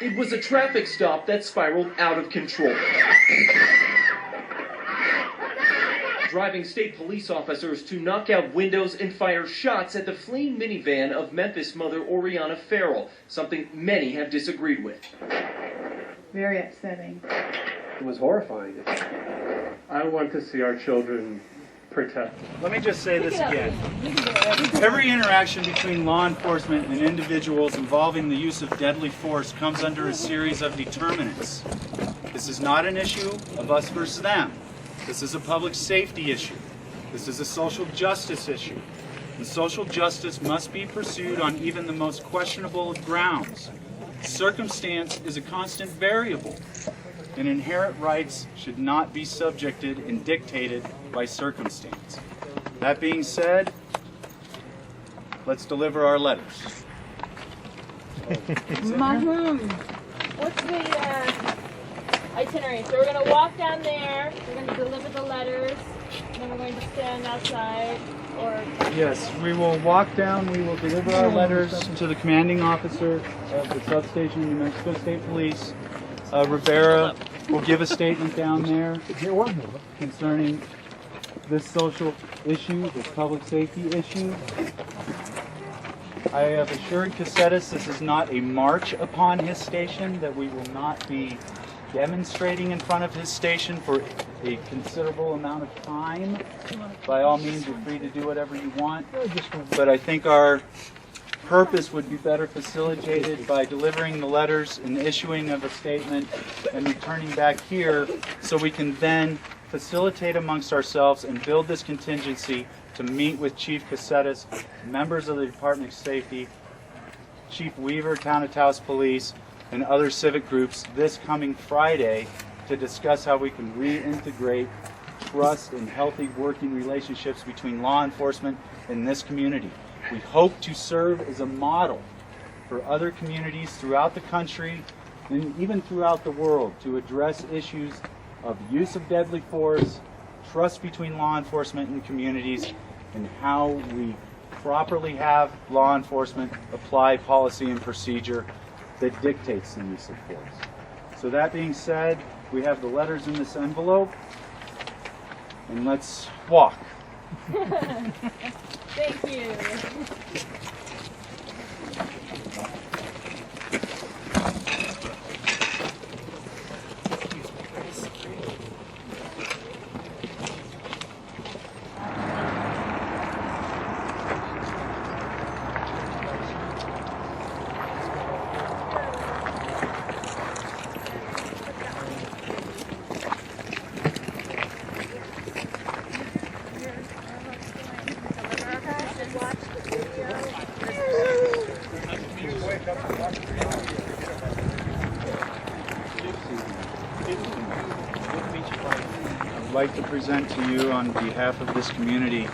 It was a traffic stop that spiraled out of control. Driving state police officers to knock out windows and fire shots at the fleeing minivan of Memphis mother Oriana Farrell, something many have disagreed with. Very upsetting. It was horrifying. I want to see our children protected. Let me just say this again. Every interaction between law enforcement and individuals involving the use of deadly force comes under a series of determinants. This is not an issue of us versus them. This is a public safety issue. This is a social justice issue. And social justice must be pursued on even the most questionable of grounds. Circumstance is a constant variable, and inherent rights should not be subjected and dictated by circumstance. That being said, let's deliver our letters. What's the itinerary? So we're going to walk down there, we're going to deliver the letters, and then we're going to stand outside, or... Yes, we will walk down, we will deliver our letters to the commanding officer of the substation of New Mexico State Police. Rivera will give a statement down there concerning this social issue, this public safety issue. I have assured Casetas this is not a march upon his station, that we will not be demonstrating in front of his station for a considerable amount of time. By all means, you're free to do whatever you want, but I think our purpose would be better facilitated by delivering the letters and issuing of a statement and returning back here, so we can then facilitate amongst ourselves and build this contingency to meet with Chief Casetas, members of the Department of Safety, Chief Weaver, Town of Taos Police, and other civic groups this coming Friday to discuss how we can reintegrate trust and healthy working relationships between law enforcement and this community. We hope to serve as a model for other communities throughout the country and even throughout the world to address issues of use of deadly force, trust between law enforcement and communities, and how we properly have law enforcement apply policy and procedure that dictates the use of force. So that being said, we have the letters in this envelope, and let's walk. Thank you. I'd like to present to you on behalf of this community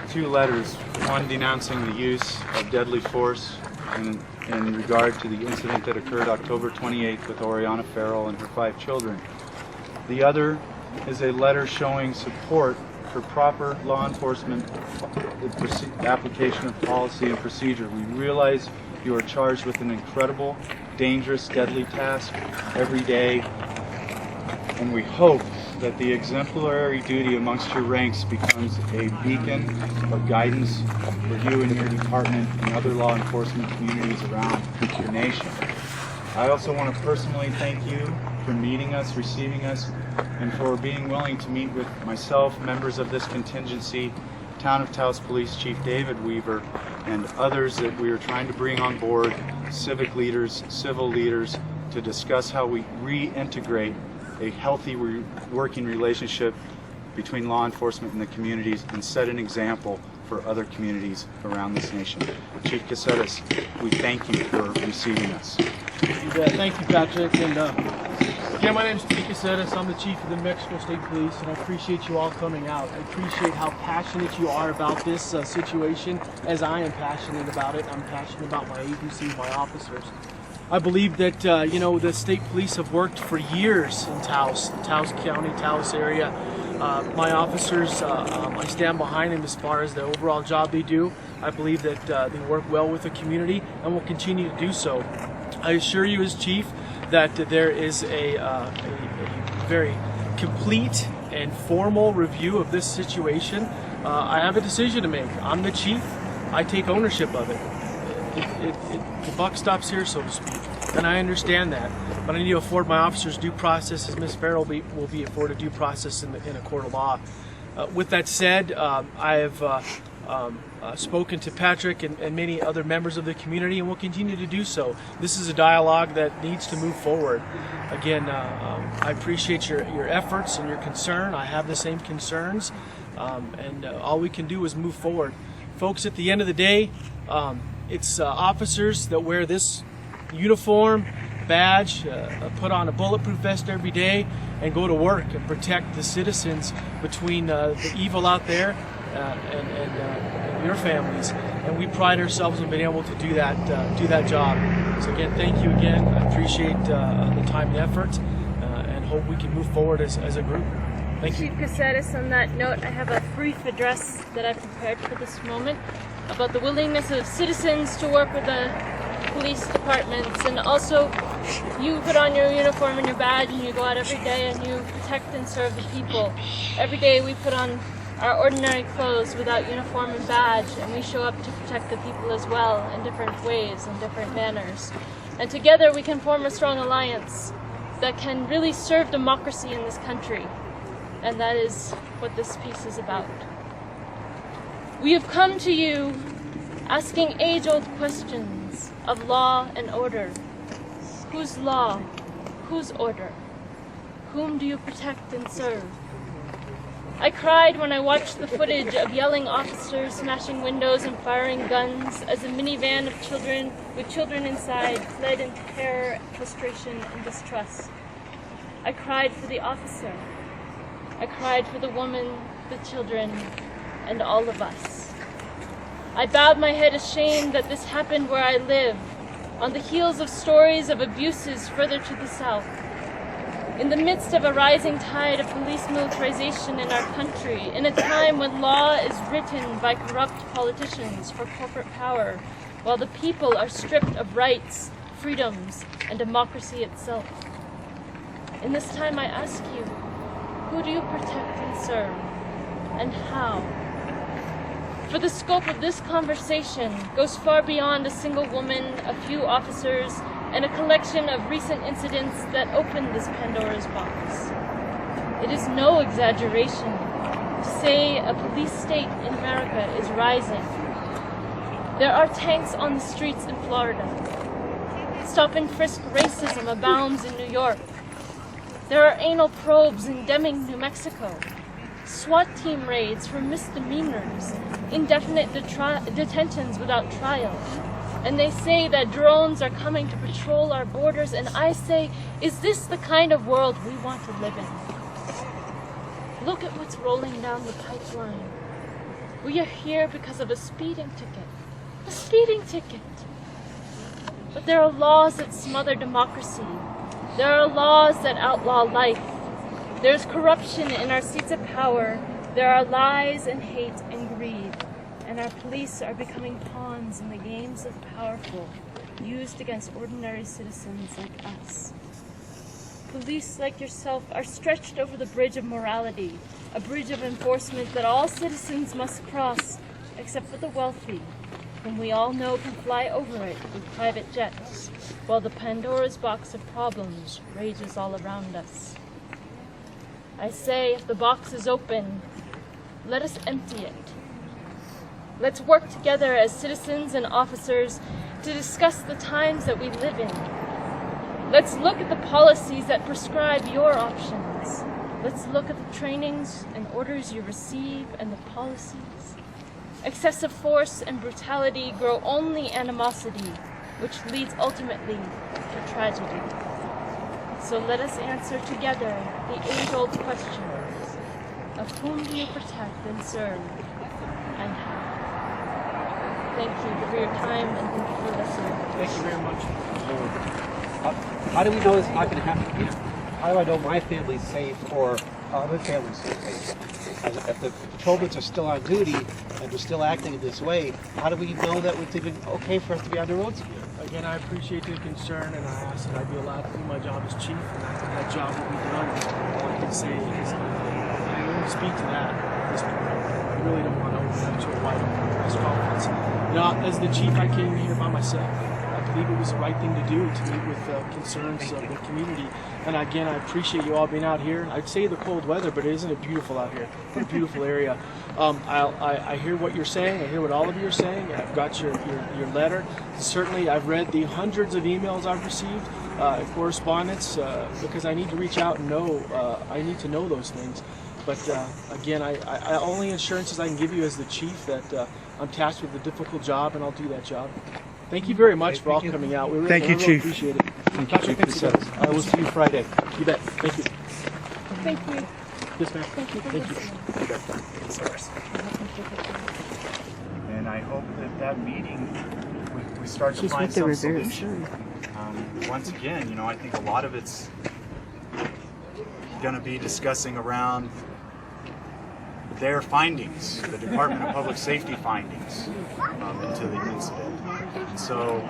2 letters, one denouncing the use of deadly force in regard to the incident that occurred October 28th with Oriana Farrell and her 5 children. The other is a letter showing support for proper law enforcement application of policy and procedure. We realize you are charged with an incredible, dangerous, deadly task every day, and we hope that the exemplary duty amongst your ranks becomes a beacon of guidance for you and your department and other law enforcement communities around the nation. I also want to personally thank you for meeting us, receiving us, and for being willing to meet with myself, members of this contingency, Town of Taos Police Chief David Weaver, and others that we are trying to bring on board, civic leaders, civil leaders, to discuss how we reintegrate a healthy working relationship between law enforcement and the communities and set an example for other communities around this nation. Chief Casetas, we thank you for receiving us. Yeah, thank you, Patrick. And again, my name is Chief Casetas. I'm the chief of the New Mexico State Police, and I appreciate you all coming out. I appreciate how passionate you are about this situation, as I am passionate about it. I'm passionate about my agency, my officers. I believe that the state police have worked for years in Taos County, Taos area. My officers, I stand behind them as far as the overall job they do. I believe that they work well with the community and will continue to do so. I assure you as chief that there is a very complete and formal review of this situation. I have a decision to make. I'm the chief. I take ownership of it. The buck stops here, so to speak, and I understand that. But I need to afford my officers due process, as Ms. Farrell will be afforded due process in a court of law. With that said, I have spoken to Patrick and many other members of the community, and will continue to do so. This is a dialogue that needs to move forward. Again, I appreciate your efforts and your concern. I have the same concerns, and all we can do is move forward. Folks, at the end of the day, it's officers that wear this uniform, badge, put on a bulletproof vest every day, and go to work and protect the citizens between the evil out there and your families. And we pride ourselves in being able to do that job. So again, thank you again. I appreciate the time and effort, and hope we can move forward as a group. Thank you. Chief Caceres, on that note, I have a brief address that I prepared for this moment about the willingness of citizens to work with the police departments, and also you put on your uniform and your badge and you go out every day and you protect and serve the people. Every day we put on our ordinary clothes without uniform and badge, and we show up to protect the people as well in different ways and different manners. And together we can form a strong alliance that can really serve democracy in this country. And that is what this piece is about. We have come to you asking age-old questions of law and order. Whose law? Whose order? Whom do you protect and serve? I cried when I watched the footage of yelling officers smashing windows and firing guns as a minivan of children with children inside fled in terror, frustration, and distrust. I cried for the officer. I cried for the woman, the children, and all of us. I bowed my head ashamed that this happened where I live, on the heels of stories of abuses further to the south. In the midst of a rising tide of police militarization in our country, in a time when law is written by corrupt politicians for corporate power, while the people are stripped of rights, freedoms, and democracy itself. In this time I ask you, who do you protect and serve, and how? For the scope of this conversation goes far beyond a single woman, a few officers, and a collection of recent incidents that opened this Pandora's box. It is no exaggeration to say a police state in America is rising. There are tanks on the streets in Florida. Stop and frisk racism abounds in New York. There are anal probes in Deming, New Mexico. SWAT team raids for misdemeanors, indefinite detentions without trial. And they say that drones are coming to patrol our borders, and I say, is this the kind of world we want to live in? Look at what's rolling down the pipeline. We are here because of a speeding ticket. A speeding ticket. But there are laws that smother democracy. There are laws that outlaw life. There's corruption in our seats of power. There are lies and hate and greed. And our police are becoming pawns in the games of the powerful, used against ordinary citizens like us. Police like yourself are stretched over the bridge of morality, a bridge of enforcement that all citizens must cross, except for the wealthy, whom we all know can fly over it with private jets, while the Pandora's box of problems rages all around us. I say, if the box is open, let us empty it. Let's work together as citizens and officers to discuss the times that we live in. Let's look at the policies that prescribe your options. Let's look at the trainings and orders you receive and the policies. Excessive force and brutality grow only animosity, which leads ultimately to tragedy. So let us answer together the age-old questions of whom do you protect and serve, and how. Thank you for your time and thank you for listening. Thank you very much. How do we know this is not going to happen again? How do I know my family's safe, or How do families get paid? If the patrolmen are still on duty and they're still acting this way, how do we know that it's even okay for us to be on the roads again? Again, I appreciate the concern, and I ask that I be allowed to do my job as chief, and that job will be done. All I can say is I only speak to that at this point. I really don't want to open up to a wide open press conference. You know, as the chief, I came here by myself. I believe it was the right thing to do to meet with concerns of the community. And again, I appreciate you all being out here. I'd say the cold weather, but isn't it beautiful out here? What a beautiful area. I hear what you're saying. I hear what all of you are saying. I've got your letter. Certainly, I've read the hundreds of emails I've received, correspondence, because I need to reach out and know. I need to know those things. But again, I only assurances I can give you as the chief that I'm tasked with a difficult job, and I'll do that job. Thank you very much for all coming out. We really, really appreciate it. Thank you, Chief. I will see you Friday. You bet. Thank you. Thank you. Yes, ma'am. Thank you. And I hope that meeting, we start to find some solution. Once again, you know, I think a lot of it's going to be discussing around their findings, the Department of Public Safety findings into the incident. And so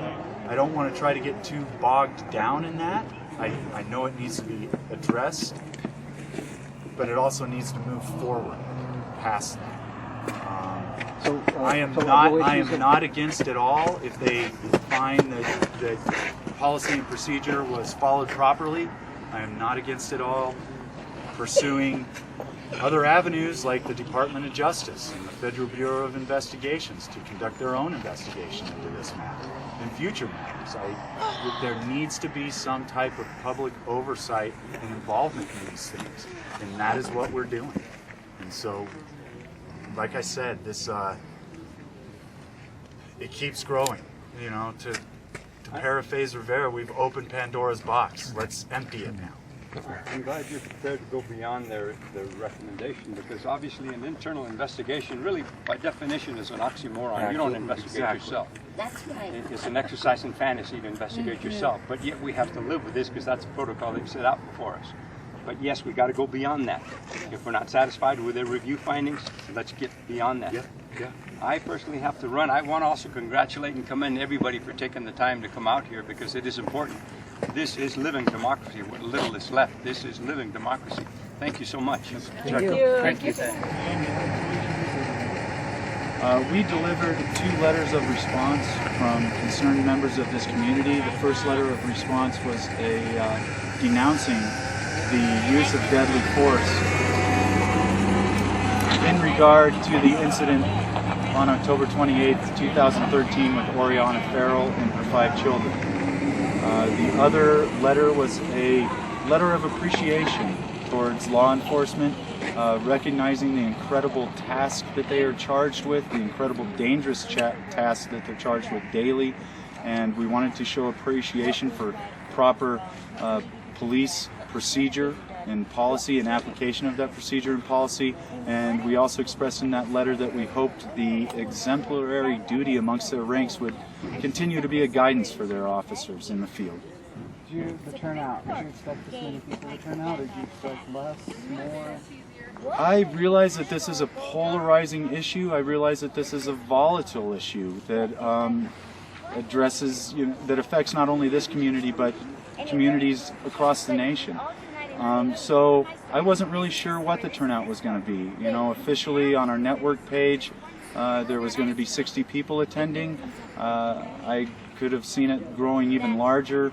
I don't want to try to get too bogged down in that. I know it needs to be addressed, but it also needs to move forward past that. I am not against at all if they find that policy and procedure was followed properly. I am not against at all pursuing other avenues like the Department of Justice and the Federal Bureau of Investigations to conduct their own investigation into this matter and future matters. There needs to be some type of public oversight and involvement in these things, and that is what we're doing. And so, like I said, this it keeps growing. You know, to paraphrase Rivera, we've opened Pandora's box. Let's empty it now. I'm glad you're prepared to go beyond their recommendation, because obviously an internal investigation really by definition is an oxymoron. You don't investigate yourself. That's right. It's an exercise in fantasy to investigate yourself, but yet we have to live with this because that's the protocol they've set out for us. But yes, we got to go beyond that. If we're not satisfied with their review findings, let's get beyond that. Yeah. I personally have to run. I want to also congratulate and commend everybody for taking the time to come out here, because it is important. This is living democracy. What little is left, this is living democracy. Thank you so much. Thank you. Thank you. We delivered 2 letters of response from concerned members of this community. The first letter of response was denouncing the use of deadly force in regard to the incident on October 28, 2013 with Oriana Farrell and her 5 children. The other letter was a letter of appreciation towards law enforcement, recognizing the incredible task that they are charged with, the incredible dangerous task that they're charged with daily, and we wanted to show appreciation for proper police procedure and policy and application of that procedure and policy. And we also expressed in that letter that we hoped the exemplary duty amongst their ranks would continue to be a guidance for their officers in the field. The turnout, did you expect this many people to turn out, or did you expect less, more? I realize that this is a polarizing issue. I realize that this is a volatile issue that addresses, that affects not only this community but communities across the nation. So I wasn't really sure what the turnout was going to be. Officially on our network page, there was going to be 60 people attending. I could have seen it growing even larger.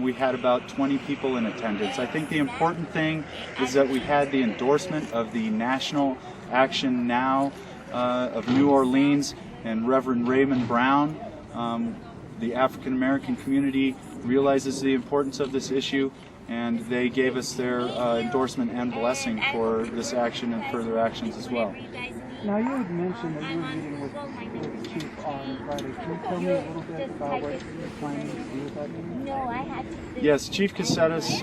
We had about 20 people in attendance. I think the important thing is that we had the endorsement of the National Action Now of New Orleans and Reverend Raymond Brown. The African American community realizes the importance of this issue, and they gave us their endorsement and blessing for this action and further actions as well. Now, you had mentioned that you were meeting with the chief on Friday. Can you tell me a little bit about what you're planning to do with that meeting? No, I had to. Yes, Chief Casetas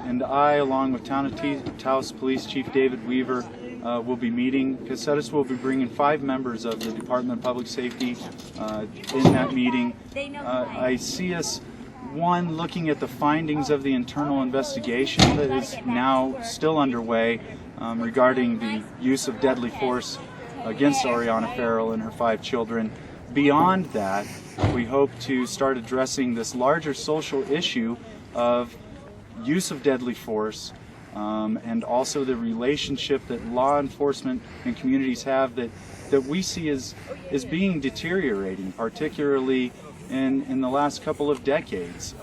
and I, along with Taos Police Chief David Weaver, will be meeting. Casetas will be bringing 5 members of the Department of Public Safety in that meeting. I see us one, looking at the findings of the internal investigation that is now still underway regarding the use of deadly force against Oriana Farrell and her 5 children. Beyond that, we hope to start addressing this larger social issue of use of deadly force and also the relationship that law enforcement and communities have that we see as being deteriorating, particularly in the last couple of decades.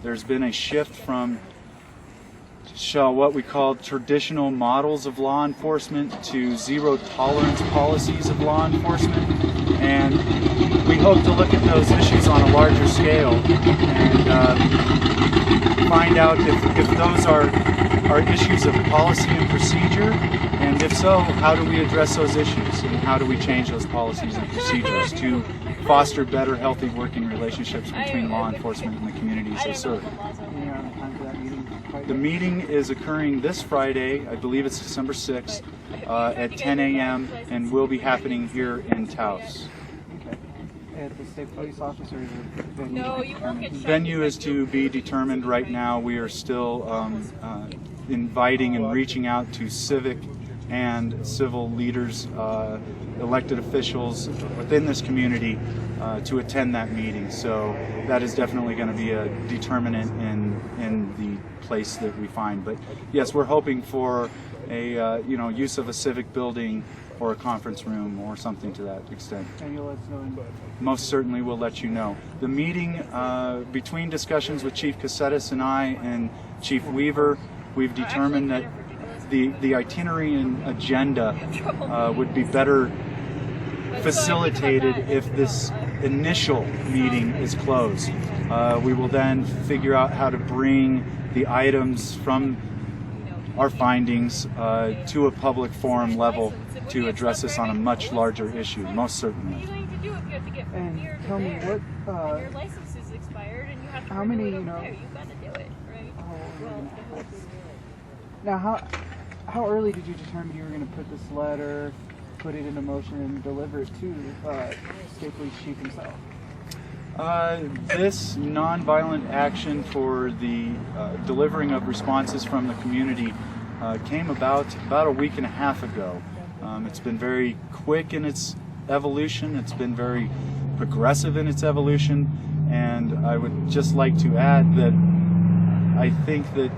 There's been a shift from what we call traditional models of law enforcement to zero tolerance policies of law enforcement, and we hope to look at those issues on a larger scale and find out if those are issues of policy and procedure, and if so, how do we address those issues and how do we change those policies and procedures to foster better, healthy working relationships between law enforcement and the communities they serve. The meeting is occurring this Friday, I believe it's December 6th, at 10 a.m. and will be happening here in Taos. At the state police officer, venue is to be determined right now. We are still inviting and reaching out to civic and civil leaders, elected officials within this community to attend that meeting. So that is definitely going to be a determinant in the place that we find. But yes, we're hoping for a use of a civic building or a conference room or something to that extent. And you'll let us know. Most certainly we'll let you know. The meeting, between discussions with Chief Cassettis and I and Chief Weaver, we've determined that the itinerary and agenda would be better facilitated if this initial meeting is closed. We will then figure out how to bring the items from our findings to a public forum level to address this on a much larger issue, most certainly. And tell me, what, your license is expired and you have to how many, you gotta do it, right? Now, how early did you determine you were going to put this letter, put it into motion, and deliver it to State Police Chief himself? This nonviolent action for the delivering of responses from the community came about a week and a half ago. It's been very quick in its evolution. It's been very progressive in its evolution, and I would just like to add that I think that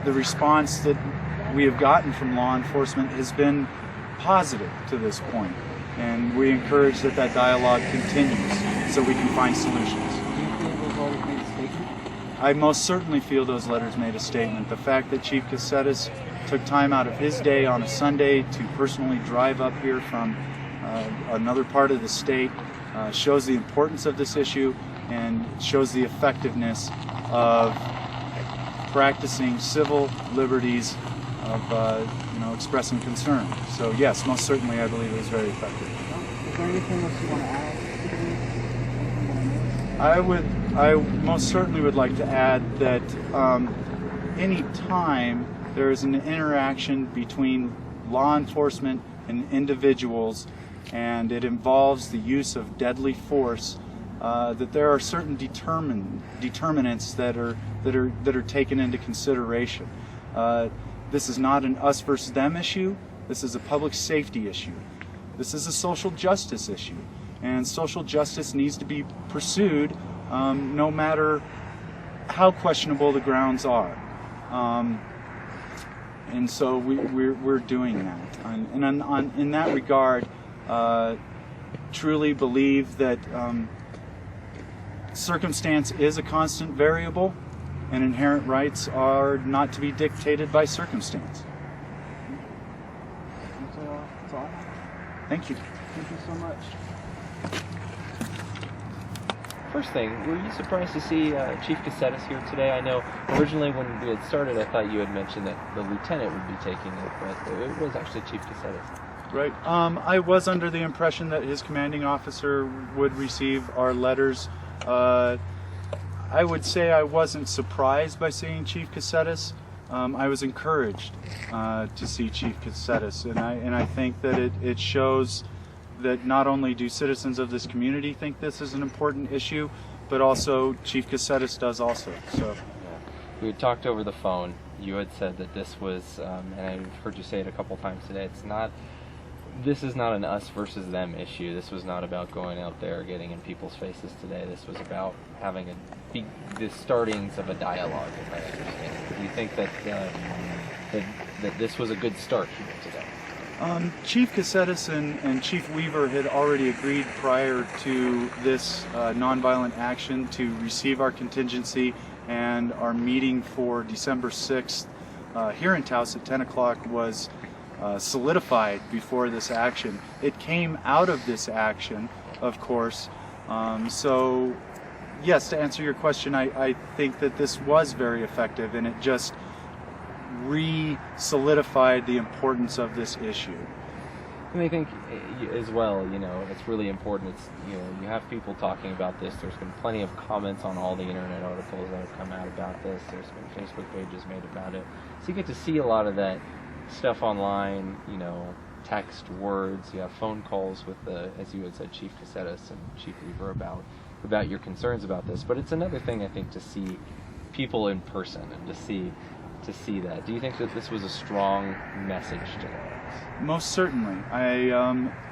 the response that we have gotten from law enforcement has been positive to this point, and we encourage that dialogue continues so we can find solutions. Do you feel those letters made a statement? I most certainly feel those letters made a statement. The fact that Chief Cassettis took time out of his day on a Sunday to personally drive up here from another part of the state shows the importance of this issue and shows the effectiveness of practicing civil liberties of expressing concern. So yes, most certainly I believe it was very effective. Is there anything else you want to add? I most certainly would like to add that any time there is an interaction between law enforcement and individuals and it involves the use of deadly force, that there are certain determinants that are taken into consideration. This is not an us versus them issue. This is a public safety issue. This is a social justice issue, and social justice needs to be pursued no matter how questionable the grounds are. And so we're doing that. And in that regard, truly believe that circumstance is a constant variable, and inherent rights are not to be dictated by circumstance. That's all. Thank you. Thank you so much. First thing, were you surprised to see Chief Cassettis here today? I know originally when we had started, I thought you had mentioned that the lieutenant would be taking it, but it was actually Chief Cassettis. Right. I was under the impression that his commanding officer would receive our letters. I would say I wasn't surprised by seeing Chief Cassettis. I was encouraged to see Chief Cassettis, and I think that it shows that not only do citizens of this community think this is an important issue, but also Chief Cassettis does also. So we had talked over the phone. You had said that this was, and I've heard you say it a couple times today, this is not an us versus them issue. This was not about going out there getting in people's faces today. This was about having the startings of a dialogue, if I understand. Do you think that that this was a good start here today? Chief Cassettis and Chief Weaver had already agreed prior to this nonviolent action to receive our contingency, and our meeting for December 6th here in Taos at 10 o'clock was solidified before this action. It came out of this action, of course. So, yes, to answer your question, I think that this was very effective, and it just re-solidified the importance of this issue. And I think as well, it's really important. You have people talking about this. There's been plenty of comments on all the internet articles that have come out about this. There's been Facebook pages made about it. So you get to see a lot of that stuff online, text, words. You have phone calls with as you had said, Chief Cassettis and Chief Weaver about your concerns about this. But it's another thing, I think, to see people in person and to see that. Do you think that this was a strong message today? Most certainly. I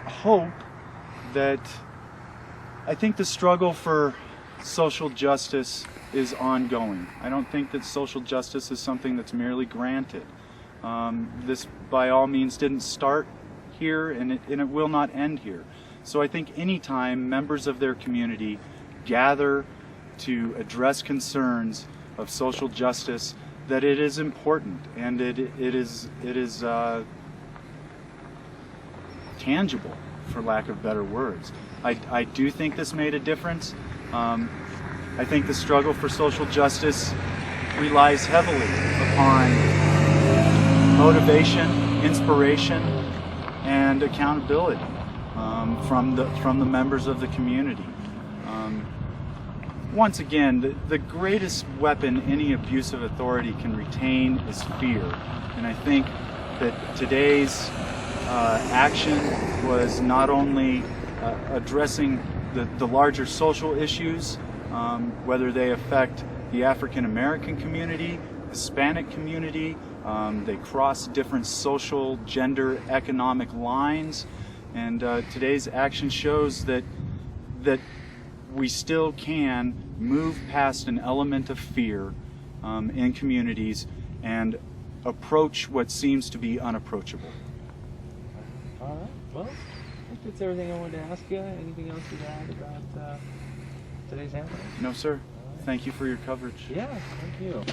hope that, I think the struggle for social justice is ongoing. I don't think that social justice is something that's merely granted. This, by all means, didn't start here, and it will not end here. So I think anytime members of their community gather to address concerns of social justice, that it is important, and it is tangible, for lack of better words. I do think this made a difference. I think the struggle for social justice relies heavily upon motivation, inspiration, and accountability from the members of the community. Once again, the greatest weapon any abusive authority can retain is fear. And I think that today's action was not only addressing the larger social issues, whether they affect the African American community, Hispanic community, they cross different social, gender, economic lines, and today's action shows that we still can move past an element of fear in communities and approach what seems to be unapproachable. All right. Well, I think that's everything I wanted to ask you. Anything else to add about today's handling? No, sir. Thank you for your coverage. Yeah, thank you.